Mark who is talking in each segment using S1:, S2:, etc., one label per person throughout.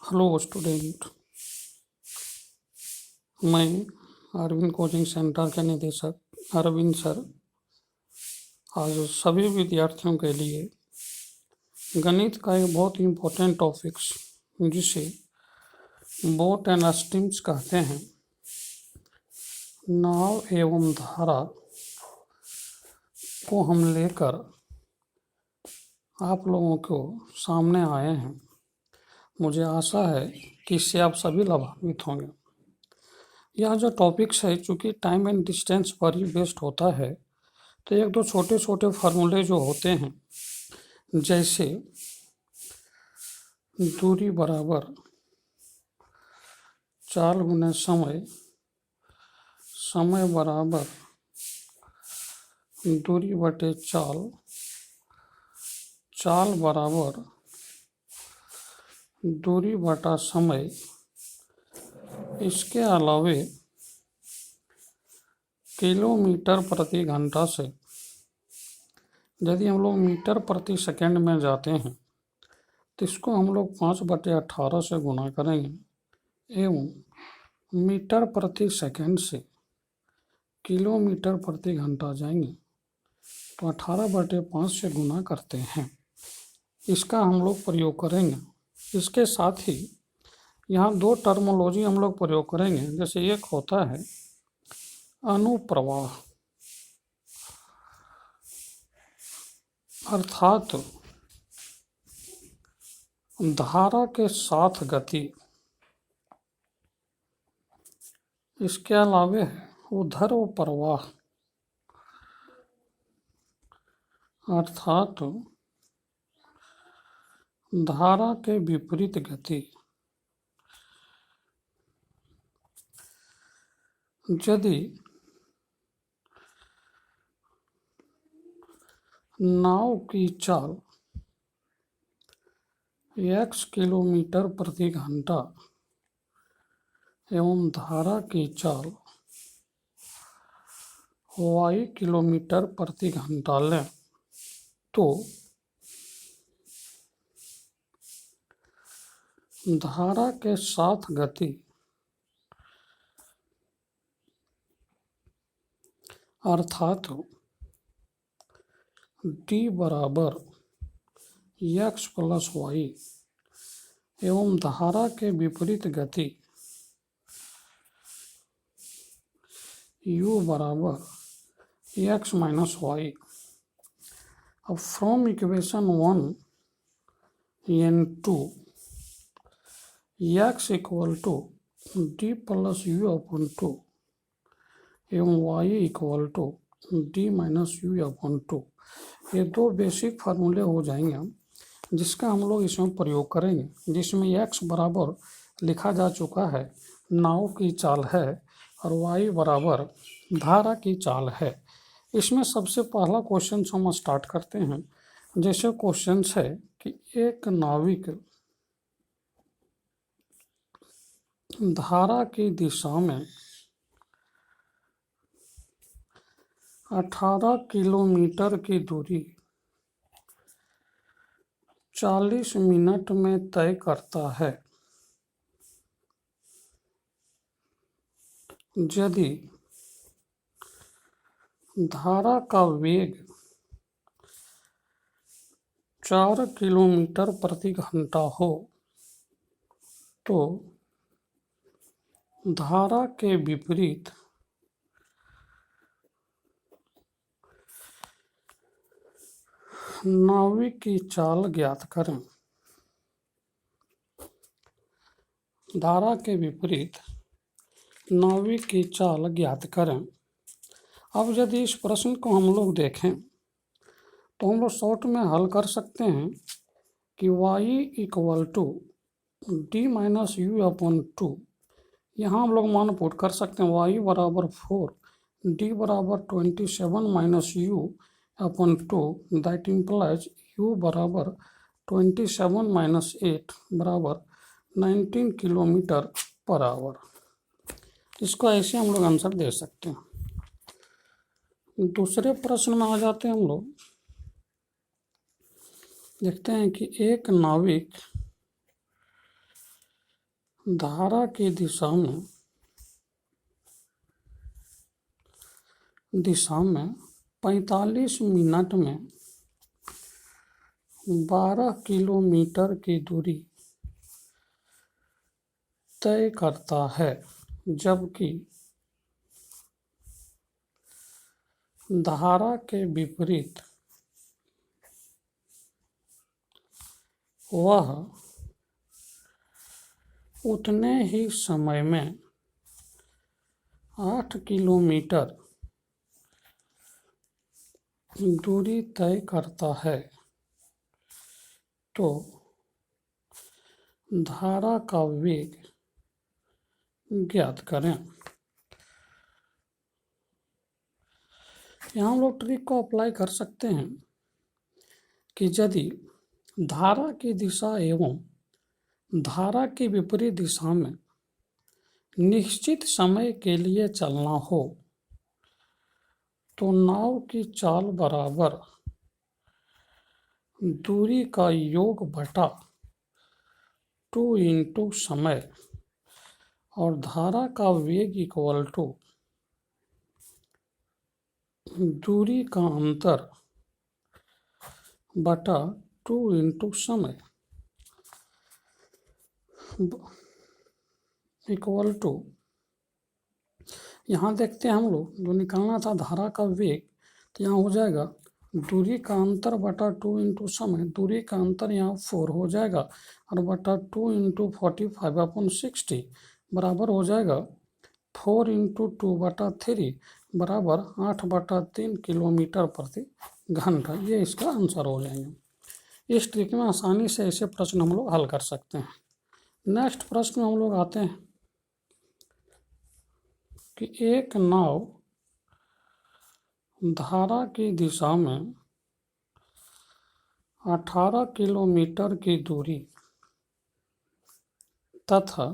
S1: Hello student. मैं Arvind coaching centre के निदेशक अरविंद सर आज सभी विद्यार्थियों के लिए गणित का एक बहुत ही इम्पोर्टेंट टॉपिक्स जिसे बोट एंड स्ट्रीम्स कहते हैं, नाव एवं धारा को हम लेकर आप लोगों को सामने आए हैं। मुझे आशा है कि इससे आप सभी लाभान्वित होंगे। यह जो टॉपिक्स है, चूँकि टाइम एंड डिस्टेंस पर ही बेस्ड होता है, तो एक दो छोटे छोटे फार्मूले जो होते हैं, जैसे दूरी बराबर चाल गुने समय, समय बराबर दूरी बटे चाल, चाल बराबर दूरी बटा समय। इसके अलावे किलोमीटर प्रति घंटा से यदि हम लोग मीटर प्रति सेकंड में जाते हैं तो इसको हम लोग 5/18 से गुना करेंगे एवं मीटर प्रति सेकंड से किलोमीटर प्रति घंटा जाएंगे तो 18/5 से गुना करते हैं। इसका हम लोग प्रयोग करेंगे। इसके साथ ही यहाँ दो टर्मोलॉजी हम लोग प्रयोग करेंगे। जैसे एक होता है अनुप्रवाह, अर्थात धारा के साथ गति। इसके अलावे ऊर्ध्व प्रवाह, अर्थात धारा के विपरीत गति। यदि नाव की चाल x किलोमीटर प्रति घंटा एवं धारा की चाल y किलोमीटर प्रति घंटा लें तो धारा के साथ गति अर्थात d बराबर x प्लस वाई एवं धारा के विपरीत गति u बराबर x माइनस वाई। अब from equation 1 n2 x equal to D plus U upon 2 एवं y equal to D minus U upon 2, ये दो बेसिक फार्मूले हो जाएंगे जिसका हम लोग इसमें प्रयोग करेंगे। जिसमें x बराबर लिखा जा चुका है नाव की चाल है और y बराबर धारा की चाल है। इसमें सबसे पहला क्वेश्चन हम स्टार्ट करते हैं। जैसे क्वेश्चन है कि एक नाविक धारा की दिशा में 18 किलोमीटर की दूरी 40 मिनट में तय करता है। यदि धारा का वेग 4 किलोमीटर प्रति घंटा हो तो धारा के विपरीत नाविक की चाल ज्ञात करें। धारा के विपरीत नाविक की चाल ज्ञात करें। अब यदि इस प्रश्न को हम लोग देखें तो हम लोग शॉर्ट में हल कर सकते हैं कि y equal to D minus U upon 2। यहाँ हम लोग मान पुट कर सकते हैं y बराबर 4, डी बराबर 27 minus U upon 2, that implies u बराबर 27 माइनस 8 बराबर 19 किलोमीटर पर आवर। इसको ऐसे हम लोग आंसर दे सकते हैं। दूसरे प्रश्न में आ जाते हैं हम लोग। देखते हैं कि एक नाविक धारा की दिशा में 45 मिनट में 12 किलोमीटर की दूरी तय करता है, जबकि धारा के विपरीत वह उतने ही समय में 8 किलोमीटर दूरी तय करता है। तो धारा का वेग ज्ञात करें। यहाँ हम लोग ट्रिक को अप्लाई कर सकते हैं कि यदि धारा की दिशा एवं धारा की विपरीत दिशा में निश्चित समय के लिए चलना हो तो नाव की चाल बराबर दूरी का योग बटा 2 इंटू समय और धारा का वेग इक्वल टू दूरी का अंतर बटा 2 इंटू समय इक्वल टू, यहाँ देखते हैं हम लोग जो निकालना था धारा का वेग, तो यहाँ हो जाएगा दूरी का अंतर बटा 2 इंटू समय। दूरी का अंतर यहाँ 4 हो जाएगा और बटा 2 इंटू 45/60 बराबर हो जाएगा 4 इंटू 2 बटा 3 बराबर 8/3 किलोमीटर प्रति घंटा। ये इसका आंसर हो जाएंगे। इस ट्रिक में आसानी से ऐसे प्रश्न हम लोग हल कर सकते हैं। नेक्स्ट प्रश्न में हम लोग आते हैं कि एक नाव धारा की दिशा में 18 किलोमीटर की दूरी तथा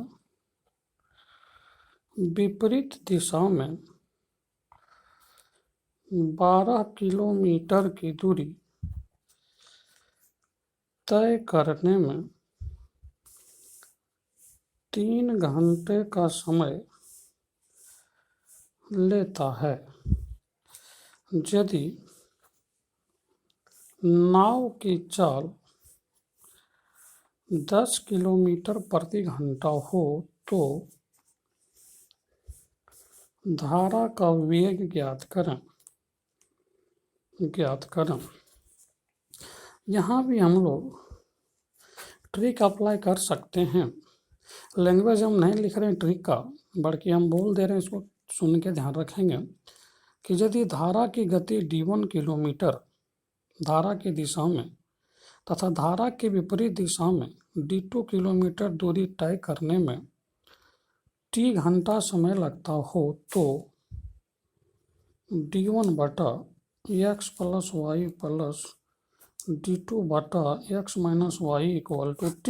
S1: विपरीत दिशा में 12 किलोमीटर की दूरी तय करने में 3 घंटे का समय लेता है। यदि नाव की चाल 10 किलोमीटर प्रति घंटा हो तो धारा का वेग ज्ञात करें। यहाँ भी हम लोग ट्रिक अप्लाई कर सकते हैं। लैंग्वेज हम नहीं लिख रहे हैं ट्रिक का, बल्कि हम बोल दे रहे हैं, इसको सुन के ध्यान रखेंगे कि यदि धारा की गति d1 किलोमीटर धारा की दिशा में तथा धारा के विपरीत दिशा में d2 किलोमीटर दूरी तय करने में t घंटा समय लगता हो तो d1 बटा x plus Y plus d2 बटा x minus Y equal to t।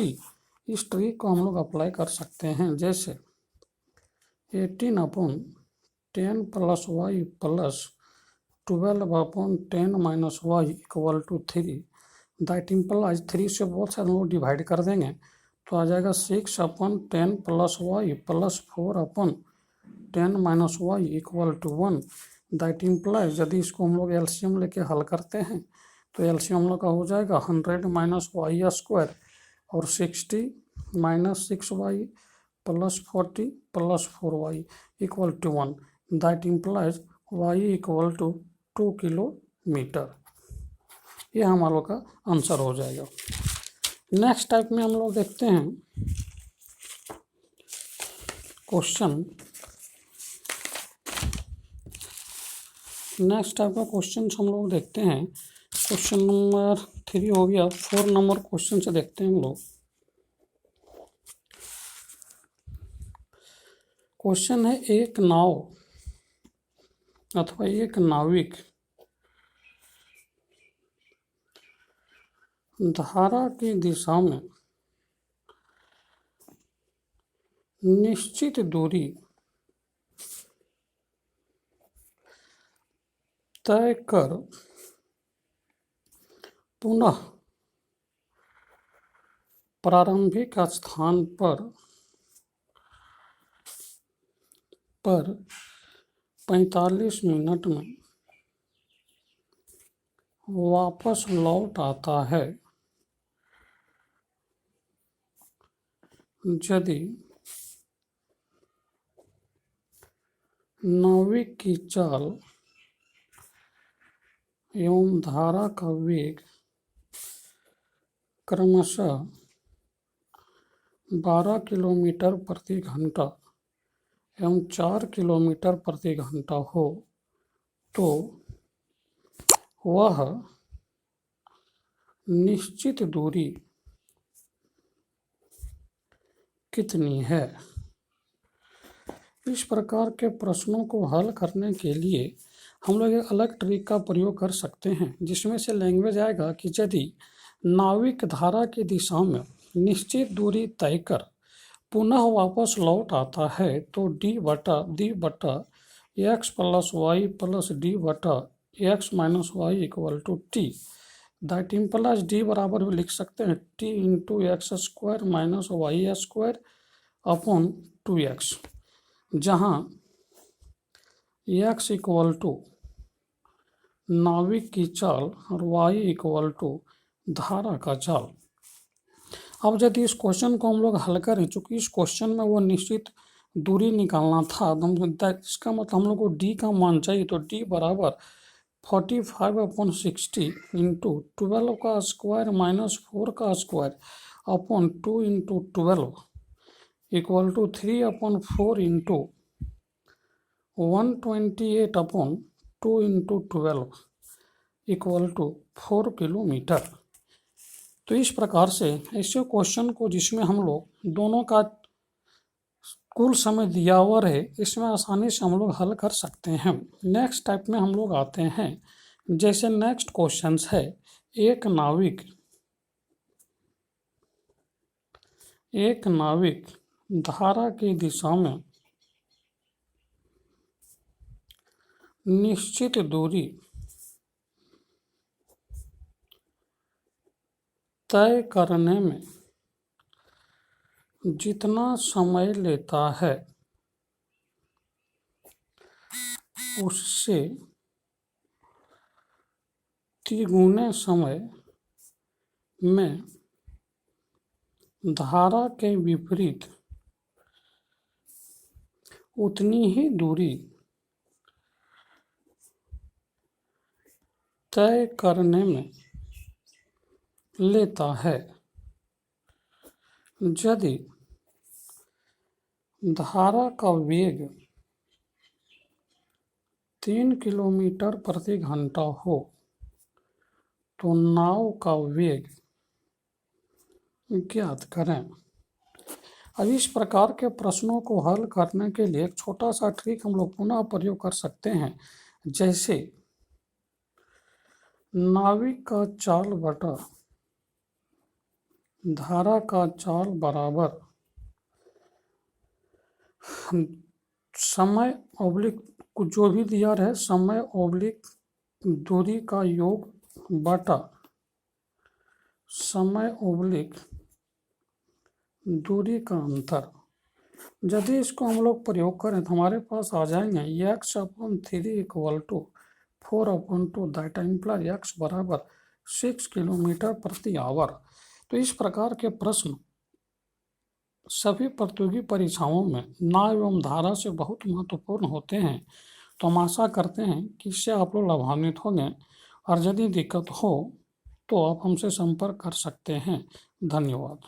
S1: इस ट्रिक को हम लोग अप्लाई कर सकते हैं। जैसे 18/10 plus Y plus 12/10 minus Y equal to 3। That implies 3 से बोथ साइड हम लोग डिवाइड कर देंगे तो आ जाएगा 6/10 plus Y plus 4/10 minus Y equal to 1। That implies यदि इसको हम लोग एलसीएम लेके हल करते हैं तो एलसीएम हम लोग का हो जाएगा 100 माइनस वाई स्क्वायर और 60 minus 6y plus 40 plus 4y equal to 1। That implies y equal to 2 kilometre. ये हमारे लोग का आंसर हो जाएगा। नेक्स्ट टाइप में हम लोग देखते हैं क्वेश्चन। नेक्स्ट टाइप का क्वेश्चन हम लोग देखते हैं। क्वेश्चन नंबर 3 हो गया। 4 नंबर क्वेश्चन से देखते हैं हम लोग। क्वेश्चन है एक नाव अथवा एक नाविक धारा की दिशा में निश्चित दूरी तय कर पुनः प्रारंभिक स्थान पर पर 45 मिनट में वापस लौट आता है यदि नाविक की चाल एवं धारा का वेग क्रमशः 12 किलोमीटर प्रति घंटा एवं 4 किलोमीटर प्रति घंटा हो तो वह निश्चित दूरी कितनी है। इस प्रकार के प्रश्नों को हल करने के लिए हम लोग एक अलग ट्रिक का प्रयोग कर सकते हैं, जिसमें से लैंग्वेज आएगा कि यदि नाविक धारा की दिशा में निश्चित दूरी तय कर पुनः वापस लौट आता है तो डी बटा X plus Y plus D बटा X minus Y equal to T. That implies D बराबर भी लिख सकते हैं T into X square minus Y square upon 2x, जहाँ x इक्वल टू नाविक की चाल और y इक्वल टू धारा का चाल। अब यदि इस क्वेश्चन को हम लोग हल करें, चूँकि इस क्वेश्चन में वो निश्चित दूरी निकालना था, इसका मतलब हम लोग को d का मान चाहिए, तो d बराबर 45/60 इंटू 12 का स्क्वायर माइनस 4 का square upon 2 into 12 equal to 3/4 into 128/2 into 12 equal to 4 kilometre. तो इस प्रकार से ऐसे क्वेश्चन को जिसमें हम लोग दोनों का कुल समय दिया हुआ है, इसमें आसानी से हम लोग हल कर सकते हैं। नेक्स्ट टाइप में हम लोग आते हैं, जैसे नेक्स्ट क्वेश्चन है एक नाविक धारा की दिशा में निश्चित दूरी तय करने में जितना समय लेता है उससे तिगुने समय में धारा के विपरीत उतनी ही दूरी तय करने में लेता है यदि धारा का वेग 3 किलोमीटर प्रति घंटा हो तो नाव का वेग ज्ञात करें। अब इस प्रकार के प्रश्नों को हल करने के लिए एक छोटा सा ट्रिक हम लोग पुनः प्रयोग कर सकते हैं, जैसे नाविक का चाल बटा धारा का चाल बराबर समय ऑब्लिक जो भी दिया रहे समय ऑब्लिक दूरी का योग बटा समय ऑब्लिक दूरी का अंतर। यदि इसको हम लोग प्रयोग करें तो हमारे पास आ जाएंगे x/3 equal to 4/2, that imply x बराबर 6 किलोमीटर प्रति आवर। तो इस प्रकार के प्रश्न सभी प्रतियोगी परीक्षाओं में नाव एवं धारा से बहुत महत्वपूर्ण होते हैं। तो हम आशा करते हैं कि इससे आप लोग लाभान्वित होंगे, और यदि दिक्कत हो तो आप हमसे संपर्क कर सकते हैं। धन्यवाद।